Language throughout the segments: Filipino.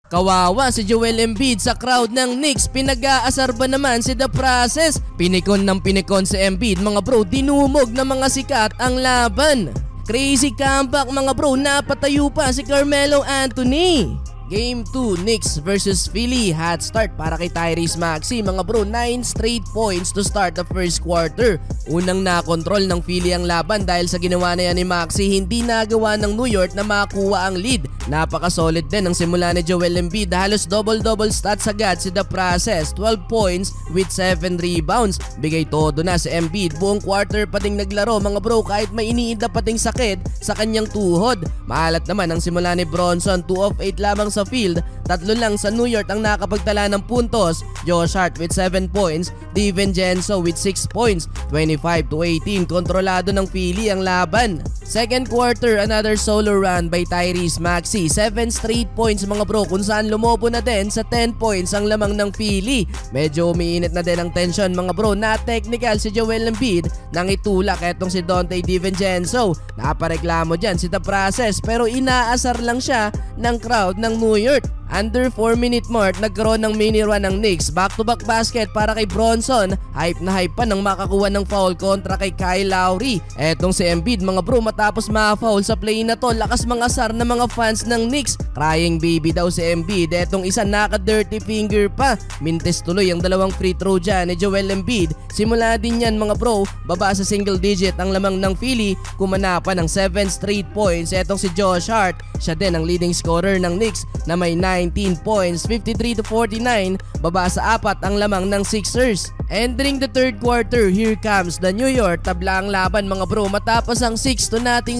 Kawawa si Joel Embiid sa crowd ng Knicks, pinag-aasar ba naman si The Process? Pinikon ng pinikon si Embiid mga bro, dinumog ng mga sikat ang laban. Crazy comeback mga bro, napatayo pa si Carmelo Anthony. Game 2, Knicks versus Philly. Hot start para kay Tyrese Maxey mga bro, 9 straight points to start the first quarter. Unang nakontrol ng Philly ang laban dahil sa ginawa na yan ni Maxey, hindi nagawa ng New York na makuha ang lead. Napaka-solid din ang simula ni Joel Embiid, halos double-double stats agad si The Process, 12 points with 7 rebounds. Bigay todo na si Embiid, buong quarter pa ding naglaro mga bro kahit may iniid na pating sakit sa kanyang tuhod. Maalat naman ang simula ni Bronson, 2 of 8 lamang sa field, 3 lang sa New York ang nakapagtala ng puntos. Josh Hart with 7 points, DiVincenzo with 6 points, 25-18, kontrolado ng Philly ang laban. Second quarter, another solo run by Tyrese Maxey, 7 straight points mga bro kung saan lumobo na din sa 10 points ang lamang ng Philly. Medyo umiinit na din ang tension mga bro, na technical si Joel Embiid nang itulak etong si Donte DiVincenzo. Napareklamo dyan si The Process pero inaasar lang siya ng crowd ng New York. Under 4-minute mark, nagkaroon ng mini run ng Knicks. Back-to-back basket para kay Bronson. Hype na hype pa nang makakuha ng foul kontra kay Kyle Lowry. Etong si Embiid mga bro, matapos ma-foul sa play na to, lakas mangasar ng mga fans ng Knicks. Crying baby daw si Embiid. Etong isa naka-dirty finger pa. Mintes tuloy ang dalawang free throw dyan ni Joel Embiid. Simula din yan mga bro, baba sa single digit ang lamang ng Philly. Kumana pa ng 7 straight points. Etong si Josh Hart, siya din ang leading scorer ng Knicks na may 19 points, 53-49, baba sa 4 ang lamang ng Sixers. Entering the third quarter, here comes the New York. Tabla ang laban mga bro matapos ang 6-0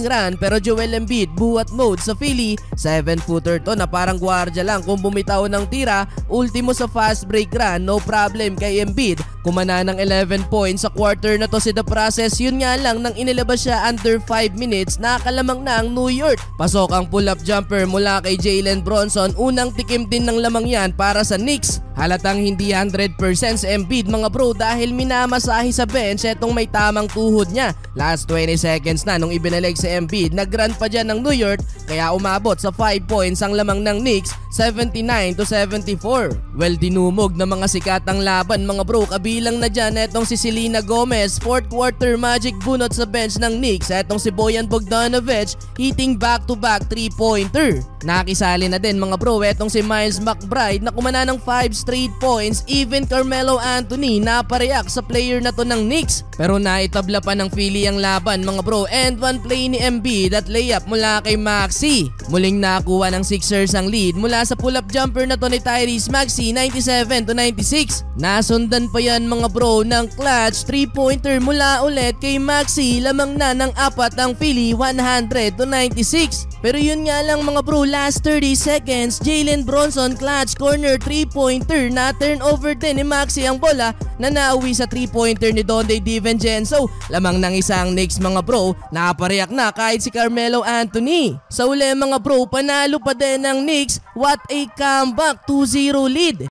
run, pero Joel Embiid buhat mode sa Philly. 7-footer to na parang gwardya lang kung bumitaw ng tira. Ultimo sa fast break run, no problem kay Embiid. Kumana ng 11 points sa quarter na to si The Process. Yun nga lang nang inilabas siya under 5 minutes, nakalamang na ang New York. Pasok ang pull-up jumper mula kay Jalen Bronson. Unang tikim din ng lamang yan para sa Knicks. Halatang hindi 100% sa Embiid mga bro dahil minamasahe sa bench etong may tamang tuhod niya. Last 20 seconds na nung ibinalig sa Embiid, nag-run pa dyan ng New York kaya umabot sa 5 points ang lamang ng Knicks, 79-74. Well, dinumog na mga sikat ang laban mga bro, kabilang na dyan etong si Selena Gomez, 4th quarter magic bunot sa bench ng Knicks. Etong si Bojan Bogdanovic hitting back-to-back 3-pointer. Nakisali na din mga bro etong si Miles McBride na kumana ng 5 straight points. Even Carmelo Anthony napareact sa player na to ng Knicks. Pero naitabla pa ng Philly ang laban mga bro, and one play ni Embiid at layup mula kay Maxey. Muling nakuha ng Sixers ang lead mula sa pull-up jumper na to ni Tyrese Maxey, 97-96. Nasundan pa yan mga bro ng clutch 3-pointer mula ulit kay Maxey. Lamang na ng 4 ang Philly, 100-96. Pero yun nga lang mga bro, last 30 seconds, Jalen Bronson clutch corner 3-pointer, na turnover din ni Maxey ang bola na nauwi sa 3-pointer ni Donte DiVincenzo. Lamang ng isang Knicks mga bro, napareact na kahit si Carmelo Anthony. Sa uli mga bro, panalo pa din ng Knicks. What a comeback, 2-0 lead.